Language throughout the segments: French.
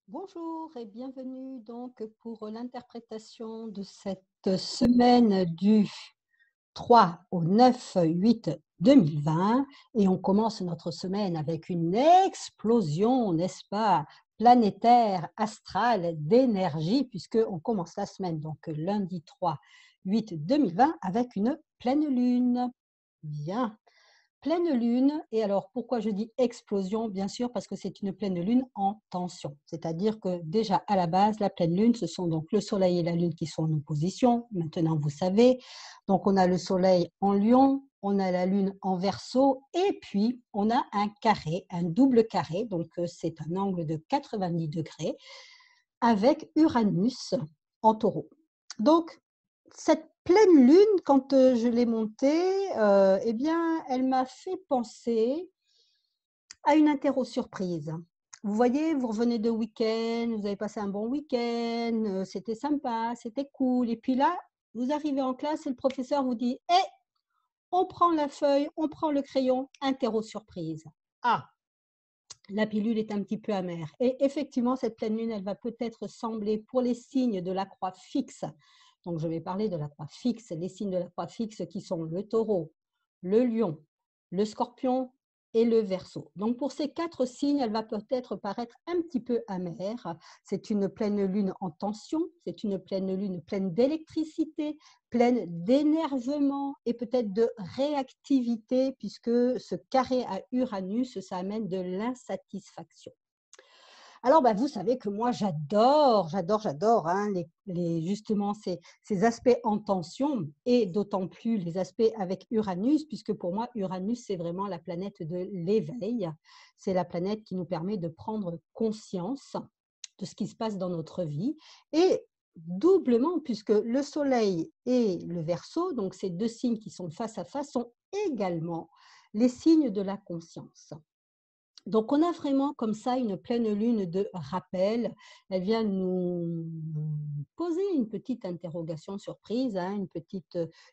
Bonjour et bienvenue donc pour l'interprétation de cette semaine du 3 au 9/8/2020 et on commence notre semaine avec une explosion, n'est-ce pas, planétaire, astrale, d'énergie puisque on commence la semaine donc lundi 3/8/2020 avec une pleine lune. Bien. Pleine lune et alors pourquoi je dis explosion? Bien sûr parce que c'est une pleine lune en tension. C'est-à-dire que déjà à la base, la pleine lune, ce sont donc le soleil et la lune qui sont en opposition. Maintenant, vous savez, donc on a le soleil en lion, on a la lune en verseau et puis on a un carré, un double carré, donc c'est un angle de 90 degrés avec Uranus en taureau. Donc cette pleine lune, quand, je l'ai montée, eh bien, elle m'a fait penser à une interro surprise. Vous voyez, vous revenez de week-end, vous avez passé un bon week-end, c'était sympa, c'était cool et puis là, vous arrivez en classe et le professeur vous dit: «Eh, on prend la feuille, on prend le crayon, interro surprise». Ah! La pilule est un petit peu amère et effectivement, cette pleine lune, elle va peut-être sembler pour les signes de la croix fixe, donc je vais parler de la croix fixe, les signes de la croix fixe qui sont le taureau, le lion, le scorpion et le verseau. Donc pour ces 4 signes, elle va peut-être paraître un petit peu amère. C'est une pleine lune en tension, c'est une pleine lune pleine d'électricité, pleine d'énervement et peut-être de réactivité puisque ce carré à Uranus, ça amène de l'insatisfaction. Alors, bah, vous savez que moi j'adore, hein, justement ces aspects en tension et d'autant plus les aspects avec Uranus puisque pour moi Uranus, c'est vraiment la planète de l'éveil. C'est la planète qui nous permet de prendre conscience de ce qui se passe dans notre vie et doublement puisque le soleil et le verseau, donc ces 2 signes qui sont face à face, sont également les signes de la conscience. Donc on a vraiment comme ça une pleine lune de rappel. Elle vient nous poser une petite interrogation surprise, hein,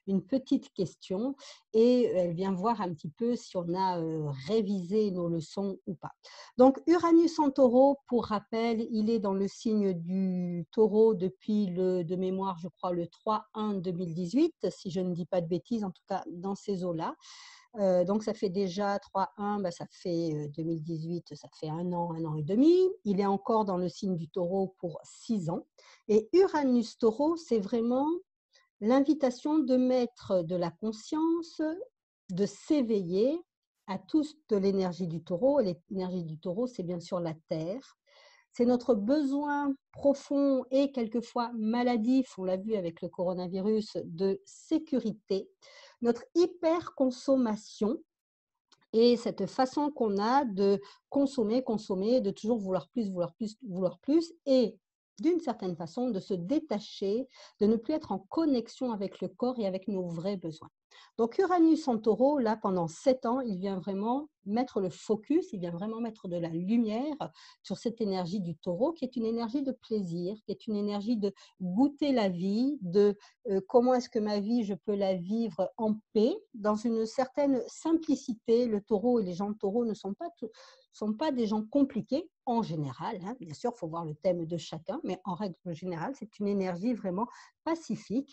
une petite question et elle vient voir un petit peu si on a, révisé nos leçons ou pas. Donc Uranus en Taureau, pour rappel, il est dans le signe du Taureau depuis de mémoire, je crois le 3/1/2018, si je ne dis pas de bêtises, en tout cas dans ces eaux-là. Donc ça fait déjà 3/1, bah, ça fait, 2018, ça fait 1 an et demi. Il est encore dans le signe du Taureau pour 6 ans et Uranus Taureau, c'est vraiment l'invitation de mettre de la conscience, de s'éveiller à toute l'énergie du Taureau et l'énergie du Taureau, c'est bien sûr la terre. C'est notre besoin profond et quelquefois maladif, on l'a vu avec le coronavirus, de sécurité, notre hyperconsommation et cette façon qu'on a de consommer, consommer, de toujours vouloir plus, vouloir plus, vouloir plus et d'une certaine façon de se détacher, de ne plus être en connexion avec le corps et avec nos vrais besoins. Donc Uranus en taureau, là, pendant 7 ans, il vient vraiment mettre le focus, il vient vraiment mettre de la lumière sur cette énergie du taureau qui est une énergie de plaisir, qui est une énergie de goûter la vie, de comment est-ce que ma vie, je peux la vivre en paix, dans une certaine simplicité. Le taureau et les gens de taureau ne sont pas des gens compliqués en général, hein. Bien sûr, il faut voir le thème de chacun, mais en règle générale, c'est une énergie vraiment pacifique,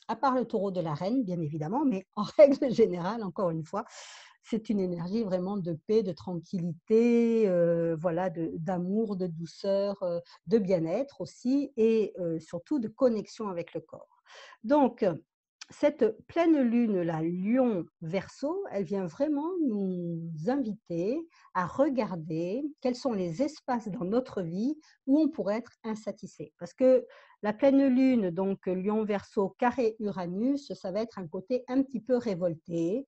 à part le taureau de la reine, bien évidemment, mais en règle générale, encore une fois, c'est une énergie vraiment de paix, de tranquillité, voilà, d'amour, de douceur, de bien-être aussi et surtout de connexion avec le corps. Donc, cette pleine lune, la Lion Verseau, elle vient vraiment nous inviter à regarder quels sont les espaces dans notre vie où on pourrait être insatisfait. Parce que la pleine lune, donc Lion Verseau carré Uranus, ça va être un côté un petit peu révolté,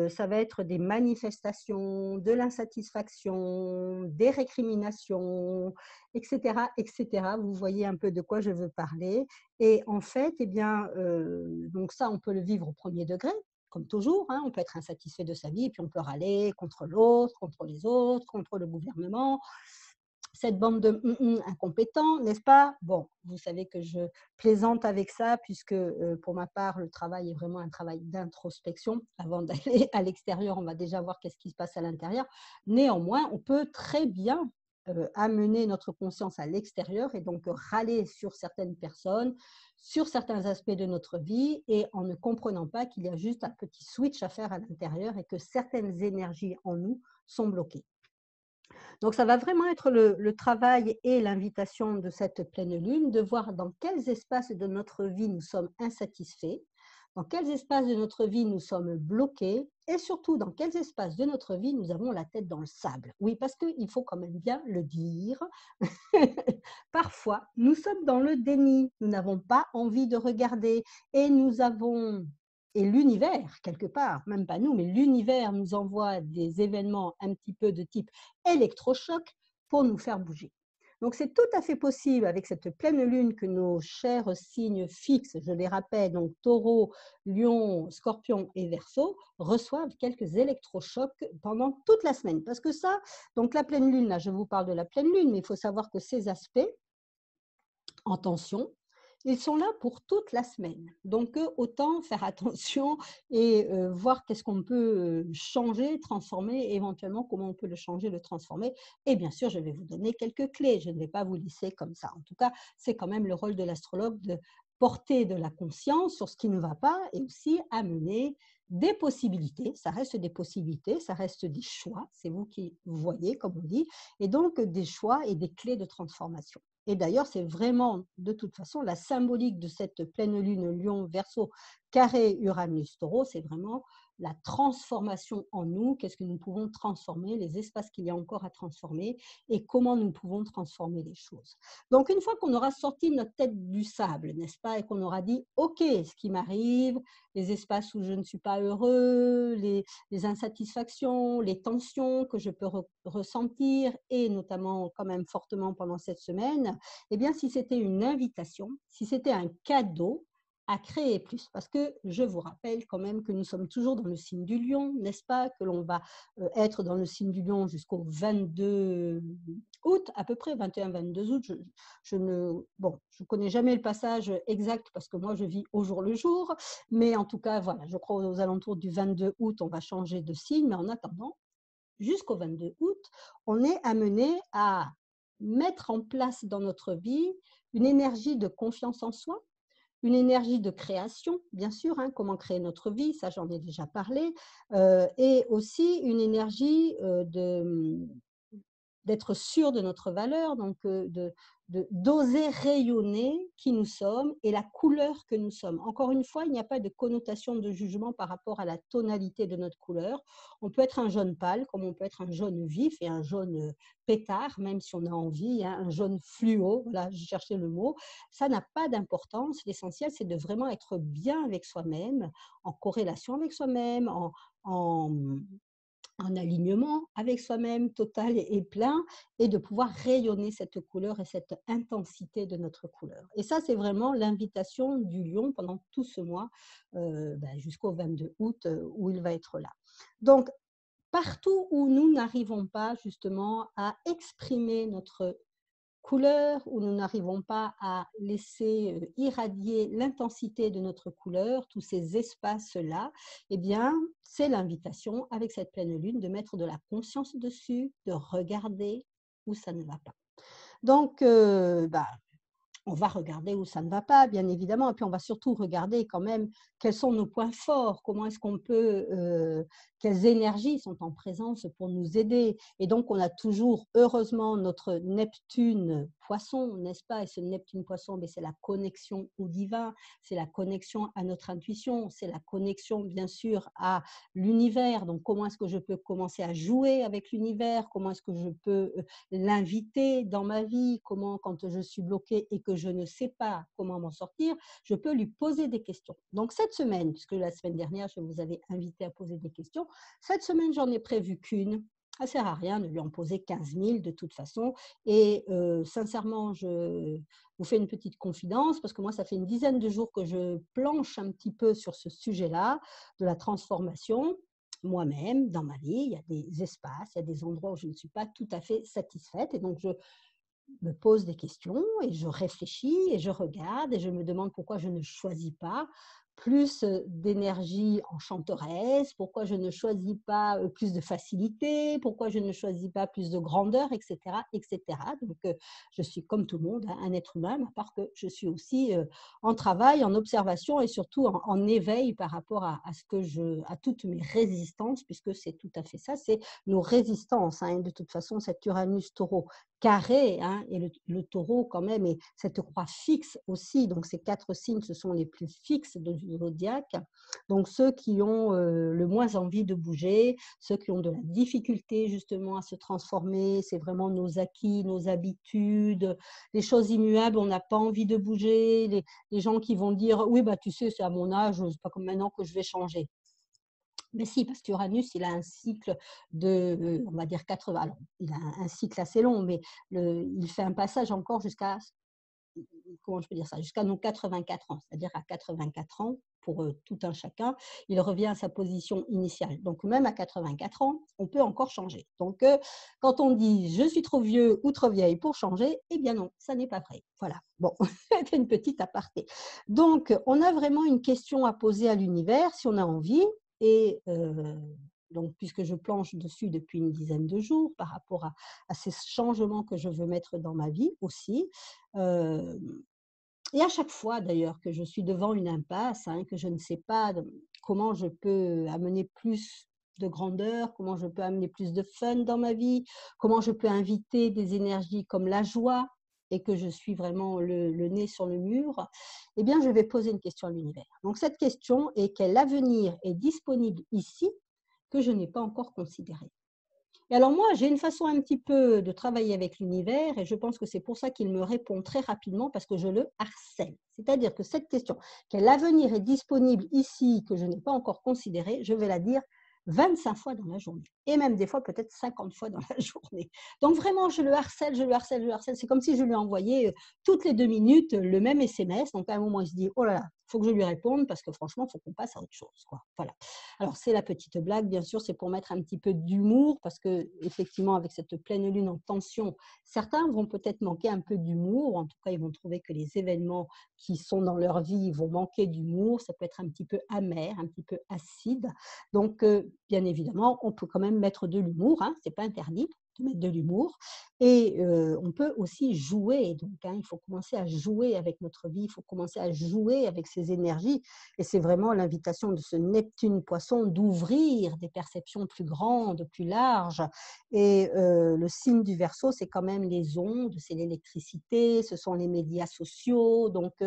ça va être des manifestations, de l'insatisfaction, des récriminations, etc., etc. Vous voyez un peu de quoi je veux parler. Et en fait, eh bien, donc ça, on peut le vivre au premier degré, comme toujours, hein. On peut être insatisfait de sa vie, puis on peut râler contre l'autre, contre les autres, contre le gouvernement, cette bande de incompétents, n'est-ce pas? Bon, vous savez que je plaisante avec ça puisque, pour ma part, le travail est vraiment un travail d'introspection. Avant d'aller à l'extérieur, on va déjà voir qu'est-ce qui se passe à l'intérieur. Néanmoins, on peut très bien amener notre conscience à l'extérieur et donc râler sur certaines personnes, sur certains aspects de notre vie et en ne comprenant pas qu'il y a juste un petit switch à faire à l'intérieur et que certaines énergies en nous sont bloquées. Donc ça va vraiment être le travail et l'invitation de cette pleine lune, de voir dans quels espaces de notre vie nous sommes insatisfaits, dans quels espaces de notre vie nous sommes bloqués et surtout dans quels espaces de notre vie nous avons la tête dans le sable. Oui, parce qu'il faut quand même bien le dire, parfois nous sommes dans le déni, nous n'avons pas envie de regarder et nous avons et l'univers, quelque part, même pas nous, mais l'univers nous envoie des événements un petit peu de type électrochoc pour nous faire bouger. Donc c'est tout à fait possible avec cette pleine lune que nos chers signes fixes, je les rappelle, donc taureau, lion, scorpion et verseau, reçoivent quelques électrochocs pendant toute la semaine. Parce que ça, donc la pleine lune, là je vous parle de la pleine lune, mais il faut savoir que ces aspects en tension, ils sont là pour toute la semaine. Donc, autant faire attention et voir qu'est-ce qu'on peut changer, transformer, et éventuellement comment on peut le changer, le transformer. Et bien sûr, je vais vous donner quelques clés. Je ne vais pas vous laisser comme ça. En tout cas, c'est quand même le rôle de l'astrologue de porter de la conscience sur ce qui ne va pas et aussi amener des possibilités. Ça reste des possibilités, ça reste des choix. C'est vous qui voyez, comme on dit, et donc des choix et des clés de transformation. Et d'ailleurs, c'est vraiment, de toute façon, la symbolique de cette pleine lune Lion, Verseau, carré Uranus, Taureau, c'est vraiment la transformation en nous, qu'est-ce que nous pouvons transformer, les espaces qu'il y a encore à transformer et comment nous pouvons transformer les choses. Donc, une fois qu'on aura sorti notre tête du sable, n'est-ce pas, et qu'on aura dit, OK, ce qui m'arrive, les espaces où je ne suis pas heureux, les insatisfactions, les tensions que je peux ressentir et notamment quand même fortement pendant cette semaine, eh bien, si c'était une invitation, si c'était un cadeau à créer plus, parce que je vous rappelle quand même que nous sommes toujours dans le signe du lion, n'est-ce pas, que l'on va être dans le signe du lion jusqu'au 22 août, à peu près 21-22 août. Je ne connais jamais le passage exact parce que moi je vis au jour le jour, mais en tout cas, voilà, je crois aux alentours du 22 août, on va changer de signe, mais en attendant, jusqu'au 22 août, on est amené à mettre en place dans notre vie une énergie de confiance en soi, une énergie de création, bien sûr, hein, comment créer notre vie, ça j'en ai déjà parlé, et aussi une énergie d'être sûr de notre valeur, donc d'oser rayonner qui nous sommes et la couleur que nous sommes. Encore une fois, il n'y a pas de connotation de jugement par rapport à la tonalité de notre couleur. On peut être un jaune pâle, comme on peut être un jaune vif et un jaune pétard, même si on a envie, hein, un jaune fluo, voilà, je cherchais le mot. Ça n'a pas d'importance. L'essentiel, c'est de vraiment être bien avec soi-même, en corrélation avec soi-même, en en alignement avec soi-même total et plein et de pouvoir rayonner cette couleur et cette intensité de notre couleur. Et ça, c'est vraiment l'invitation du lion pendant tout ce mois, jusqu'au 22 août où il va être là. Donc, partout où nous n'arrivons pas justement à exprimer notre couleur, où nous n'arrivons pas à laisser irradier l'intensité de notre couleur, tous ces espaces-là, eh bien, c'est l'invitation avec cette pleine lune de mettre de la conscience dessus, de regarder où ça ne va pas. Donc, on va regarder où ça ne va pas, bien évidemment, et puis on va surtout regarder quand même quels sont nos points forts, comment est-ce qu'on peut, quelles énergies sont en présence pour nous aider. Et donc, on a toujours, heureusement, notre Neptune poisson, n'est-ce pas? Et ce Neptune poisson, c'est la connexion au divin, c'est la connexion à notre intuition, c'est la connexion, bien sûr, à l'univers. Donc, comment est-ce que je peux commencer à jouer avec l'univers? Comment est-ce que je peux l'inviter dans ma vie? Comment, quand je suis bloquée et que je ne sais pas comment m'en sortir, je peux lui poser des questions. Donc, cette semaine, puisque la semaine dernière, je vous avais invité à poser des questions, cette semaine, j'en ai prévu qu'une. Ça ne sert à rien de lui en poser 15 000 de toute façon. Et sincèrement, je vous fais une petite confidence parce que moi, ça fait une dizaine de jours que je planche un petit peu sur ce sujet-là, de la transformation. Moi-même, dans ma vie, il y a des espaces, il y a des endroits où je ne suis pas tout à fait satisfaite. Et donc, je me pose des questions et je réfléchis et je regarde et je me demande pourquoi je ne choisis pas plus d'énergie enchanteresse, pourquoi je ne choisis pas plus de facilité, pourquoi je ne choisis pas plus de grandeur, etc. etc. Donc, je suis comme tout le monde, hein, un être humain, à part que je suis aussi en travail, en observation et surtout en éveil par rapport à ce que à toutes mes résistances, puisque c'est tout à fait ça, c'est nos résistances. Hein, et de toute façon, cet Uranus-Taureau carré, hein, et le taureau quand même, et cette croix fixe aussi, donc ces 4 signes, ce sont les plus fixes du zodiaque, donc ceux qui ont le moins envie de bouger, ceux qui ont de la difficulté justement à se transformer, c'est vraiment nos acquis, nos habitudes, les choses immuables, on n'a pas envie de bouger, les gens qui vont dire oui, bah tu sais, c'est à mon âge, c'est pas comme maintenant que je vais changer. Mais si, parce qu'Uranus, il a un cycle de, on va dire 80, alors il a un cycle assez long, mais il fait un passage encore jusqu'à, comment je peux dire ça, jusqu'à nos 84 ans, c'est-à-dire à 84 ans, pour tout un chacun, il revient à sa position initiale. Donc même à 84 ans, on peut encore changer. Donc quand on dit je suis trop vieux ou trop vieille pour changer, eh bien non, ça n'est pas vrai. Voilà, bon, c'est une petite aparté. Donc on a vraiment une question à poser à l'univers si on a envie, et donc, puisque je planche dessus depuis une dizaine de jours par rapport à ces changements que je veux mettre dans ma vie aussi. Euh, et à chaque fois d'ailleurs que je suis devant une impasse, hein, que je ne sais pas comment je peux amener plus de grandeur, comment je peux amener plus de fun dans ma vie, comment je peux inviter des énergies comme la joie, et que je suis vraiment le nez sur le mur, eh bien je vais poser une question à l'univers. Donc cette question est: quel avenir est disponible ici que je n'ai pas encore considéré? Et alors moi, j'ai une façon un petit peu de travailler avec l'univers, et je pense que c'est pour ça qu'il me répond très rapidement, parce que je le harcèle. C'est-à-dire que cette question, quel avenir est disponible ici que je n'ai pas encore considéré, je vais la dire 25 fois dans la journée, et même des fois peut-être 50 fois dans la journée. Donc vraiment, je le harcèle, je le harcèle, je le harcèle. C'est comme si je lui envoyais toutes les 2 minutes le même SMS. Donc à un moment, il se dit, oh là là, il faut que je lui réponde, parce que franchement, il faut qu'on passe à autre chose, quoi. Voilà. Alors, c'est la petite blague, bien sûr, c'est pour mettre un petit peu d'humour, parce que effectivement, avec cette pleine lune en tension, certains vont peut-être manquer un peu d'humour, en tout cas, ils vont trouver que les événements qui sont dans leur vie vont manquer d'humour, ça peut être un petit peu amer, un petit peu acide. Donc, bien évidemment, on peut quand même mettre de l'humour, hein, c'est pas interdit de mettre de l'humour, et on peut aussi jouer. Donc, hein, il faut commencer à jouer avec notre vie, il faut commencer à jouer avec ses énergies, et c'est vraiment l'invitation de ce Neptune-Poisson d'ouvrir des perceptions plus grandes, plus larges. Et le signe du Verseau, c'est quand même les ondes, c'est l'électricité, ce sont les médias sociaux. Donc,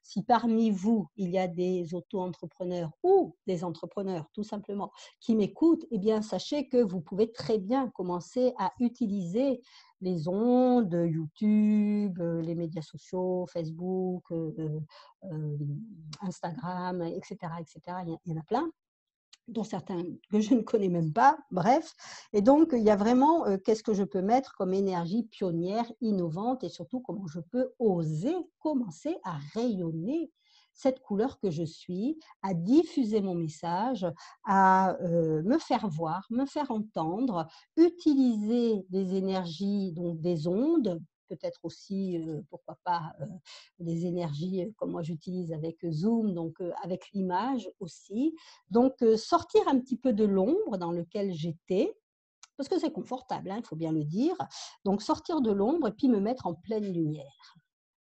si parmi vous, il y a des auto-entrepreneurs ou des entrepreneurs, tout simplement, qui m'écoutent, eh bien, sachez que vous pouvez très bien commencer à utiliser les ondes, YouTube, les médias sociaux, Facebook, Instagram, etc., etc. Il y en a plein, dont certains que je ne connais même pas, bref. Et donc, il y a vraiment qu'est-ce que je peux mettre comme énergie pionnière, innovante, et surtout comment je peux oser commencer à rayonner cette couleur que je suis, à diffuser mon message, à me faire voir, me faire entendre, utiliser des énergies, donc des ondes, peut-être aussi, pourquoi pas, des énergies comme moi j'utilise avec Zoom, donc avec l'image aussi. Donc sortir un petit peu de l'ombre dans lequel j'étais, parce que c'est confortable, hein, il faut bien le dire. Donc sortir de l'ombre et puis me mettre en pleine lumière.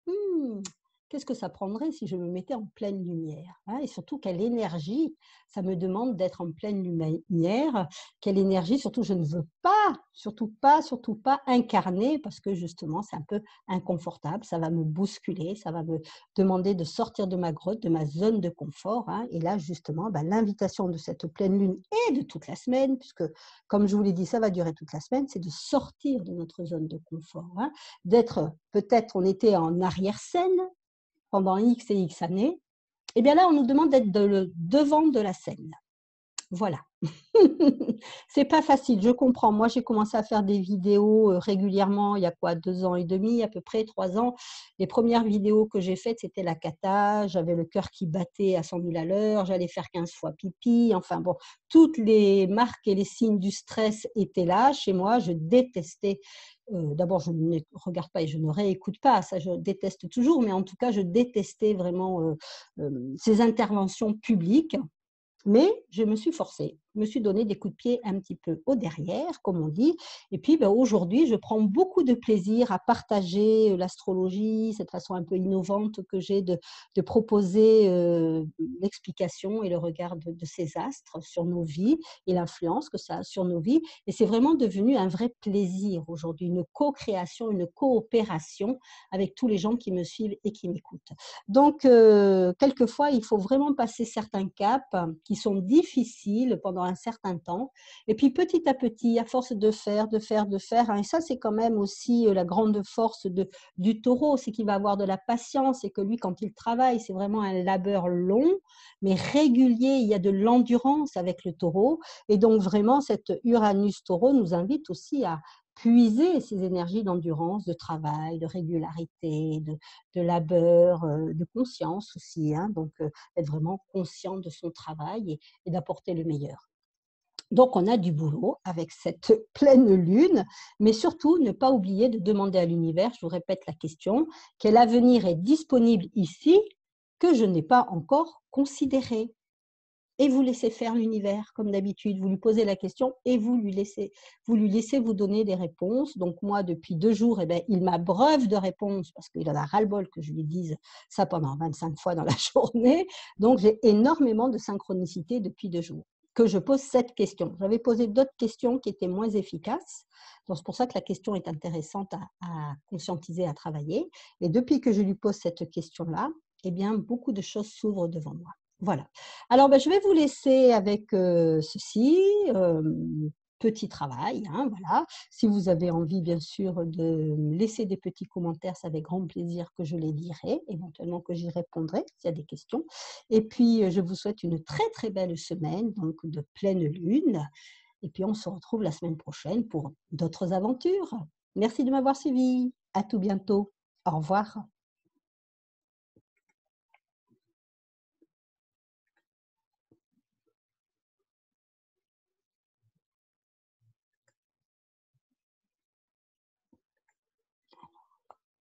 Mmh, qu'est-ce que ça prendrait si je me mettais en pleine lumière, hein? Et surtout, quelle énergie ça me demande d'être en pleine lumière, quelle énergie, surtout je ne veux pas, surtout pas incarner, parce que justement c'est un peu inconfortable, ça va me bousculer, ça va me demander de sortir de ma grotte, de ma zone de confort, hein. Et là justement, l'invitation de cette pleine lune et de toute la semaine, puisque comme je vous l'ai dit, ça va durer toute la semaine, c'est de sortir de notre zone de confort, hein, d'être, peut-être on était en arrière-scène pendant X et X années, et bien là on nous demande d'être devant de la scène. Voilà. C'est pas facile, je comprends. Moi, j'ai commencé à faire des vidéos, régulièrement, il y a quoi? 2 ans et demi à peu près, 3 ans. Les premières vidéos que j'ai faites, c'était la cata, j'avais le cœur qui battait à 100 000 à l'heure, j'allais faire 15 fois pipi, enfin bon, toutes les marques et les signes du stress étaient là chez moi. Je détestais, d'abord je ne regarde pas et je ne réécoute pas, ça je déteste toujours, mais en tout cas, je détestais vraiment, ces interventions publiques. Mais je me suis forcée, je me suis donné des coups de pied un petit peu au derrière, comme on dit. Et puis, aujourd'hui, je prends beaucoup de plaisir à partager, l'astrologie, cette façon un peu innovante que j'ai de proposer, l'explication et le regard de ces astres sur nos vies et l'influence que ça a sur nos vies. Et c'est vraiment devenu un vrai plaisir aujourd'hui, une co-création, une coopération avec tous les gens qui me suivent et qui m'écoutent. Donc, quelquefois, il faut vraiment passer certains caps qui sont difficiles pendant un certain temps. Et puis, petit à petit, à force de faire, de faire, de faire, hein, et ça, c'est quand même aussi la grande force du taureau, c'est qu'il va avoir de la patience et que lui, quand il travaille, c'est vraiment un labeur long, mais régulier. Il y a de l'endurance avec le taureau. Et donc, vraiment, cette Uranus-taureau nous invite aussi à puiser ces énergies d'endurance, de travail, de régularité, de labeur, de conscience aussi, hein, donc être vraiment conscient de son travail et d'apporter le meilleur. Donc on a du boulot avec cette pleine lune, mais surtout ne pas oublier de demander à l'univers, je vous répète la question, quel avenir est disponible ici que je n'ai pas encore considéré? Et vous laissez faire l'univers comme d'habitude. Vous lui posez la question et vous lui laissez vous donner des réponses. Donc moi, depuis 2 jours, eh ben, il m'abreuve de réponses parce qu'il en a ras-le-bol que je lui dise ça pendant 25 fois dans la journée. Donc j'ai énormément de synchronicité depuis 2 jours que je pose cette question. J'avais posé d'autres questions qui étaient moins efficaces. Donc c'est pour ça que la question est intéressante à conscientiser, à travailler. Et depuis que je lui pose cette question-là, eh bien, beaucoup de choses s'ouvrent devant moi. Voilà. Alors, je vais vous laisser avec, ceci, petit travail, hein, voilà. Si vous avez envie, bien sûr, de me laisser des petits commentaires, c'est avec grand plaisir que je les lirai, éventuellement que j'y répondrai s'il y a des questions. Et puis, je vous souhaite une très, très belle semaine, donc de pleine lune. Et puis, on se retrouve la semaine prochaine pour d'autres aventures. Merci de m'avoir suivi. À tout bientôt. Au revoir.